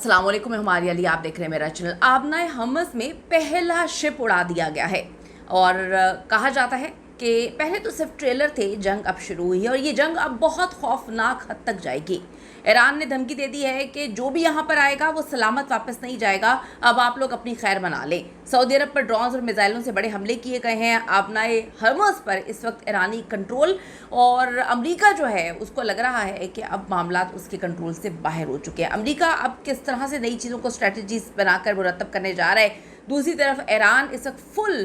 अस्सलाम वालेकुम, मैं हमारी अली, आप देख रहे हैं मेरा चैनल। आबनाए हमस में पहला शिप उड़ा दिया गया है और कहा जाता है कि पहले तो सिर्फ ट्रेलर थे, जंग अब शुरू हुई है और ये जंग अब बहुत खौफनाक हद तक जाएगी। ईरान ने धमकी दे दी है कि जो भी यहाँ पर आएगा वो सलामत वापस नहीं जाएगा, अब आप लोग अपनी खैर मना लें। सऊदी अरब पर ड्रोन्स और मिसाइलों से बड़े हमले किए गए हैं। आबनाए हरमस पर इस वक्त ईरानी कंट्रोल और अमेरिका जो है उसको लग रहा है कि अब मामला उसके कंट्रोल से बाहर हो चुके हैं। अमेरिका अब किस तरह से नई चीज़ों को स्ट्रेटजीज बनाकर मुरतब करने जा रहा है। दूसरी तरफ ईरान इस वक्त फुल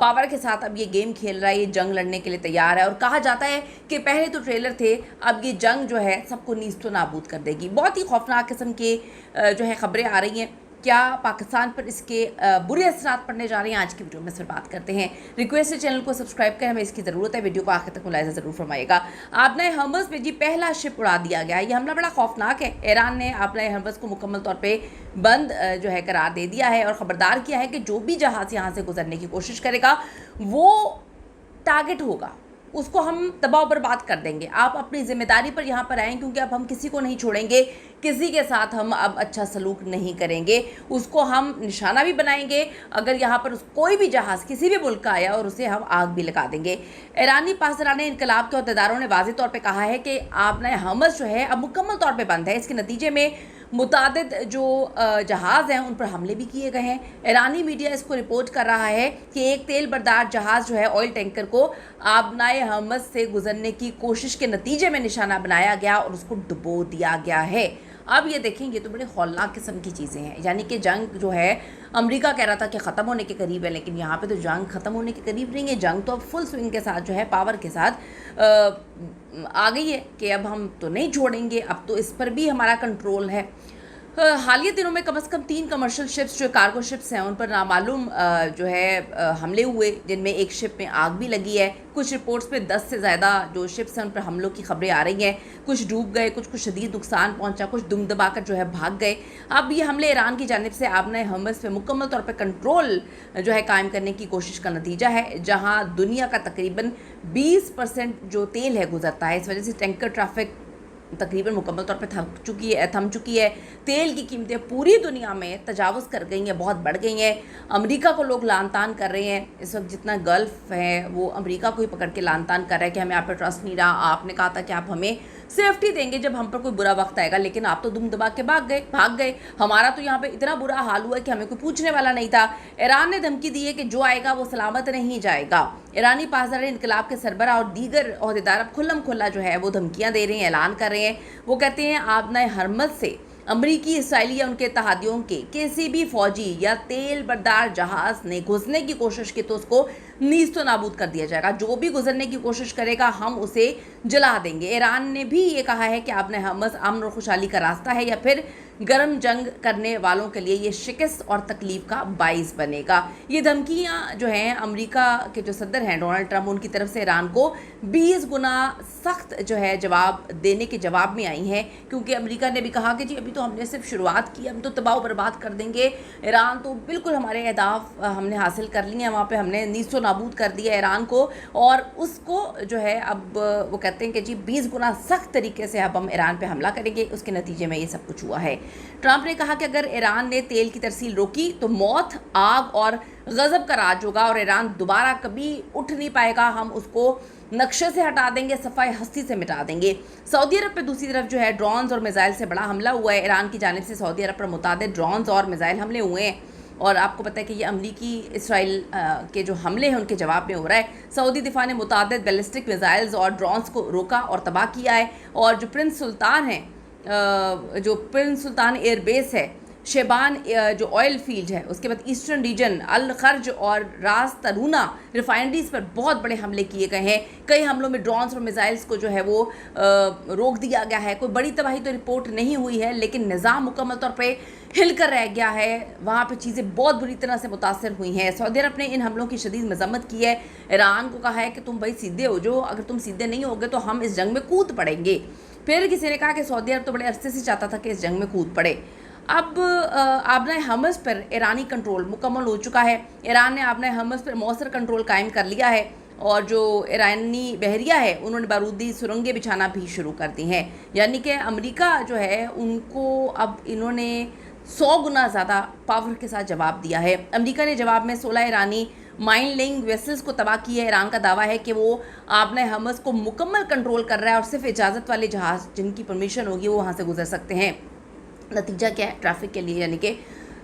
पावर के साथ अब ये गेम खेल रहा है, ये जंग लड़ने के लिए तैयार है और कहा जाता है कि पहले तो ट्रेलर थे, अब ये जंग जो है सबको नीस्तो नाबूद कर देगी। बहुत ही खौफनाक किस्म के जो है खबरें आ रही हैं। क्या पाकिस्तान पर इसके बुरे असरात पड़ने जा रहे हैं, आज की वीडियो में इस पर बात करते हैं। रिक्वेस्ट है चैनल को सब्सक्राइब करें, हमें इसकी ज़रूरत है। वीडियो को आखिर तक मुलाहिजा ज़रूर फरमाइएगा। आबनाए हरमस में जी पहला शिप उड़ा दिया गया। ये हमला बड़ा खौफनाक है। ईरान ने आबनाए हरमस को मुकम्मल तौर पर बंद जो है करार दे दिया है और ख़बरदार किया है कि जो भी जहाज़ यहाँ से गुजरने की कोशिश करेगा वो टारगेट होगा, उसको हम तबाह बर्बाद कर देंगे। आप अपनी जिम्मेदारी पर यहाँ पर आएँ, क्योंकि अब हम किसी को नहीं छोड़ेंगे, किसी के साथ हम अब अच्छा सलूक नहीं करेंगे, उसको हम निशाना भी बनाएंगे। अगर यहाँ पर कोई भी जहाज़ किसी भी मुल्क का आया और उसे हम आग भी लगा देंगे। ईरानी पासदारान इनकलाब के अहदेदारों ने वाज़ेह तौर पर कहा है कि आबनाए हरमस जो है अब मुकम्मल तौर पर बंद है। इसके नतीजे में मुतादिद जो जहाज़ हैं उन पर हमले भी किए गए हैं। ईरानी मीडिया इसको रिपोर्ट कर रहा है कि एक तेल बरदार जहाज़ जो है ऑयल टैंकर को आबनाए हरमस से गुजरने की कोशिश के नतीजे में निशाना बनाया गया और उसको डुबो दिया गया है। अब ये देखेंगे तो बड़े हौलनाक किस्म की चीज़ें हैं। यानी कि जंग जो है, अमेरिका कह रहा था कि ख़त्म होने के करीब है, लेकिन यहाँ पे तो जंग ख़त्म होने के करीब नहीं है। जंग तो अब फुल स्विंग के साथ जो है, पावर के साथ आ गई है कि अब हम तो नहीं छोड़ेंगे, अब तो इस पर भी हमारा कंट्रोल है। हालिया दिनों में कम से कम 3 कमर्शियल शिप्स जो कार्गो शिप्स हैं उन पर नामालूम जो है हमले हुए, जिनमें एक शिप में आग भी लगी है। कुछ रिपोर्ट्स में 10 से ज़्यादा जो शिप्स हैं उन पर हमलों की खबरें आ रही हैं। कुछ डूब गए, कुछ को शदीद नुकसान पहुंचा, कुछ दुम दबाकर जो है भाग गए। अब ये हमले ईरान की जानिब से आबनाए हरमस पे मुकम्मल तौर पर कंट्रोल जो है कायम करने की कोशिश का नतीजा है, जहाँ दुनिया का तकरीबन 20% जो तेल है गुजरता है। इस वजह से टैंकर ट्रैफिक तकरीबन मुकम्मल तौर पे थम चुकी है। तेल की कीमतें पूरी दुनिया में तजावुज़ कर गई हैं, बहुत बढ़ गई हैं। अमेरिका को लोग लान तान कर रहे हैं। इस वक्त जितना गल्फ़ है वो अमेरिका को ही पकड़ के लान तान कर रहा है कि हमें आप पर ट्रस्ट नहीं रहा। आपने कहा था कि आप हमें सेफ्टी देंगे जब हम पर कोई बुरा वक्त आएगा, लेकिन आप तो दुम दबा के भाग गए। हमारा तो यहाँ पे इतना बुरा हाल हुआ कि हमें कोई पूछने वाला नहीं था। ईरान ने धमकी दी है कि जो आएगा वो सलामत नहीं जाएगा। ईरानी पासदार इनकलाब के सरबराह और दीगर ओहदेदार अब खुल्लम खुल्ला जो है वो धमकियाँ दे रहे हैं, ऐलान कर रहे हैं। वो कहते हैं आबनाए हरमस से अमरीकी, इसराइली या उनके इत्तेहादियों के किसी भी फौजी या तेल बरदार जहाज़ ने घुसने की कोशिश की तो उसको नीस्तो नाबूद कर दिया जाएगा। जो भी गुजरने की कोशिश करेगा हम उसे जला देंगे। ईरान ने भी ये कहा है कि आबनाए हरमस अमन और खुशहाली का रास्ता है या फिर गर्म जंग करने वालों के लिए ये शिकस्त और तकलीफ का बाइस बनेगा। ये धमकियाँ जो हैं अमेरिका के जो सदर हैं डोनाल्ड ट्रंप, उनकी तरफ से ईरान को 20 गुना सख्त जो है जवाब देने के जवाब में आई हैं, क्योंकि अमेरिका ने भी कहा कि जी अभी तो हमने सिर्फ शुरुआत की, हम तो तबाह बर्बाद कर देंगे। ईरान तो बिल्कुल हमारे अहदाफ हमने हासिल कर लिए हैं, वहाँ पर हमने नीस्तो नाबूद कर दिया ईरान को और उसको जो है अब वो कहते हैं कि जी 20 गुना सख्त तरीके से अब हम ईरान पे हमला करेंगे। उसके नतीजे में ये सब कुछ हुआ है। ट्रंप ने कहा कि अगर ईरान ने तेल की तरसील रोकी तो मौत, आग और गज़ब का राज होगा और ईरान दोबारा कभी उठ नहीं पाएगा। हम उसको नक्शे से हटा देंगे, सफ़ाई हस्ती से मिटा देंगे। सऊदी अरब पे दूसरी तरफ जो है ड्रोन्स और मिसाइल से बड़ा हमला हुआ है। ईरान की जानिब से सऊदी अरब पर मुतादिद ड्रोन्स और मिसाइल हमले हुए हैं और आपको पता है कि ये अमरीकी इसराइल के जो हमले हैं उनके जवाब में हो रहा है। सऊदी दिफा ने मुतादिद बैलिस्टिक मिसाइल्स और ड्रोन्स को रोका और तबाह किया है और जो प्रिंस सुल्तान एयरबेस है, शेबान जो ऑयल फील्ड है, उसके बाद ईस्टर्न रीजन, अल खर्ज और रास तरूना रिफाइनरीज पर बहुत बड़े हमले किए गए हैं। कई हमलों में ड्रोन्स और मिसाइल्स को जो है वो रोक दिया गया है। कोई बड़ी तबाही तो रिपोर्ट नहीं हुई है, लेकिन निज़ाम मुकम्मल तौर पे हिल कर रह गया है। वहाँ पे चीज़ें बहुत बुरी तरह से मुतासर हुई हैं। सऊदी अरब ने इन हमलों की शदीद मजम्मत की है। ईरान को कहा है कि तुम भाई सीधे हो जाओ, अगर तुम सीधे नहीं होगे तो हम इस जंग में कूद पड़ेंगे। फिर किसी ने कहा कि सऊदी अरब तो बड़े अरसे से चाहता था कि इस जंग में कूद पड़े। अब आबनाए हरमस पर ईरानी कंट्रोल मुकम्मल हो चुका है। ईरान ने आबनाए हरमस पर मौसर कंट्रोल कायम कर लिया है और जो ईरानी बहरिया है उन्होंने बारूदी सुरंगें बिछाना भी शुरू कर दी हैं। यानी कि अमेरिका जो है उनको अब इन्होंने 100 गुना ज़्यादा पावर के साथ जवाब दिया है। अमेरिका ने जवाब में 16 ईरानी माइन लेइंग वेसल्स को तबाह किया है। ईरान का दावा है कि वो आबना हमस को मुकम्मल कंट्रोल कर रहा है और सिर्फ इजाज़त वाले जहाज़ जिनकी परमिशन होगी वो वहाँ से गुजर सकते हैं। नतीजा क्या है? ट्रैफिक के लिए यानी कि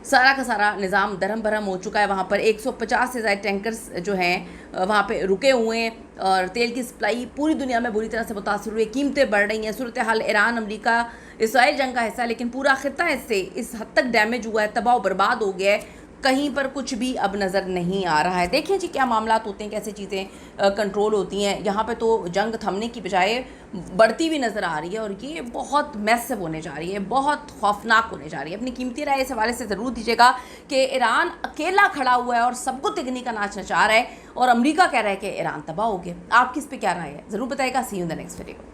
सारा का सारा निज़ाम दरम भरम हो चुका है। वहाँ पर 150 से ज़्यादा टैंकर्स जो हैं वहाँ पे रुके हुए हैं और तेल की सप्लाई पूरी दुनिया में बुरी तरह से मुतासर हुई है। कीमतें बढ़ रही हैं। सूरत हाल ईरान अमेरिका इसराइल जंग का हिस्सा है, लेकिन पूरा खित्ता इससे इस हद तक डैमेज हुआ है, तबाह बर्बाद हो गया है, कहीं पर कुछ भी अब नज़र नहीं आ रहा है। देखिए जी क्या मामला होते हैं, कैसे चीज़ें कंट्रोल होती हैं। यहाँ पे तो जंग थमने की बजाय बढ़ती हुई नज़र आ रही है और ये बहुत मैसिव होने जा रही है, बहुत खौफनाक होने जा रही है। अपनी कीमती राय इस हवाले से ज़रूर दीजिएगा कि ईरान अकेला खड़ा हुआ है और सबको तिगनी का नाच नचा रहा है और अमेरिका कह रहा है कि ईरान तबाह हो गया। आपकी इस पर क्या राय है? ज़रूर बताइएगा। See you in the next video.